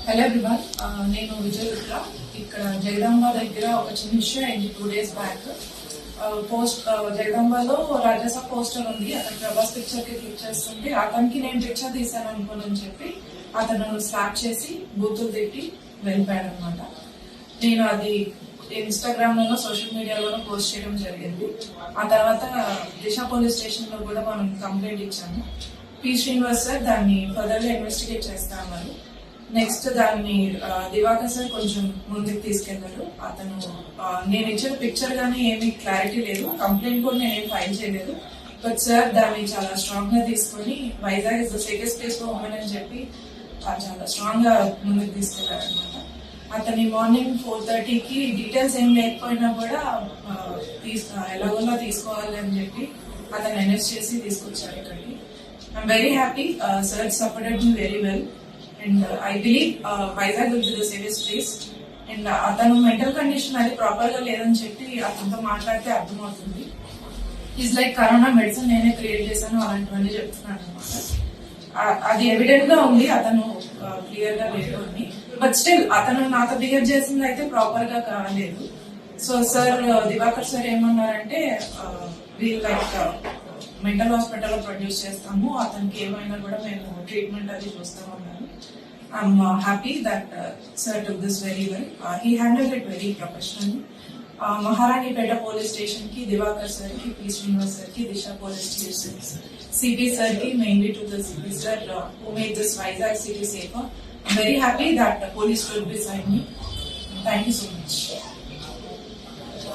Hello everyone, నేను విజయ్ రుద్ర. ఇక్కడ జగదాంబ దగ్గర ఒక చిన్న ఇష్యూ అయింది 2 days బ్యాక్. జగదాంబలో రాజాసాబ్ పోస్టర్ ఉంది, అతను ప్రభాస్ పిక్చర్ కి క్లిక్ చేస్తుంటే అతనికి నేను పిక్చర్ తీసాను అనుకోనని చెప్పి అతను స్లాప్ చేసి బూతులు తిట్టి వెళ్ళిపోయాడు అనమాట. నేను అది ఇన్స్టాగ్రామ్ లోనో సోషల్ మీడియాలోనో పోస్ట్ చేయడం జరిగింది. ఆ తర్వాత దిశ పోలీస్ స్టేషన్ లో కూడా మనం కంప్లైంట్ ఇచ్చాము. పి శ్రీనివాస్ సార్ దాన్ని ఫర్దర్ గా ఇన్వెస్టిగేట్ చేస్తా అన్నారు. నెక్స్ట్ దాన్ని దివాకర్ సార్ కొంచెం ముందుకు తీసుకెళ్లారు. అతను నేను ఇచ్చిన పిక్చర్ గానీ ఏమీ క్లారిటీ లేదు, కంప్లైంట్ కూడా నేనేం ఫైల్ చేయలేదు. బట్ సార్ దాన్ని చాలా స్ట్రాంగ్ గా తీసుకొని Vizag is the safest place for women అని చెప్పి చాలా స్ట్రాంగ్ గా ముందుకు తీసుకెళ్లారు అనమాట. అతని మార్నింగ్ 4:30కి డీటెయిల్స్ ఏం లేకపోయినా కూడా ఎలాగోలా తీసుకోవాలి అని చెప్పి అతను అరెస్ట్ చేసి తీసుకొచ్చారు ఇక్కడికి. I'm very happy. Sir supported me very well. And I believe Vizag will be the safest place. And అతను మెంటల్ కండిషన్ అది ప్రాపర్ గా లేదని చెప్పి అతనితో మాట్లాడితే అర్థమవుతుంది. ఈజ్ లైక్ కరోనా మెడిసిన్ నేనే క్రియేట్ చేశాను అలాంటివన్నీ చెప్తున్నాను అనమాట. అది ఎవిడెంట్ గా ఉంది, అతను క్లియర్ గా లేదు అని. బట్ స్టిల్ అతను నాతో బిహేవ్ చేసింది అయితే ప్రాపర్ గా కాలేదు. సో సార్ దివాకర్ సార్ ఏమన్నారంటే వీల్ లైక్ మెంటల్ హాస్పిటల్ లో ప్రొడ్యూస్ చేస్తాము, అతనికి ఏమైనా కూడా మేము ట్రీట్మెంట్ అది చూస్తాము అన్నారు. I'm happy that sir took this very well. He handled it very professionally. Maharanipeta police station కి దివాకర్ సార్ కి, పి శ్రీనివాస్ సార్ కి, దిశ పోలీస్ స్టేషన్ సిపి సార్ కి, mainly to the CP sir who made this Vizag city safer. I'm very happy that the police stood beside me. Thank you so much.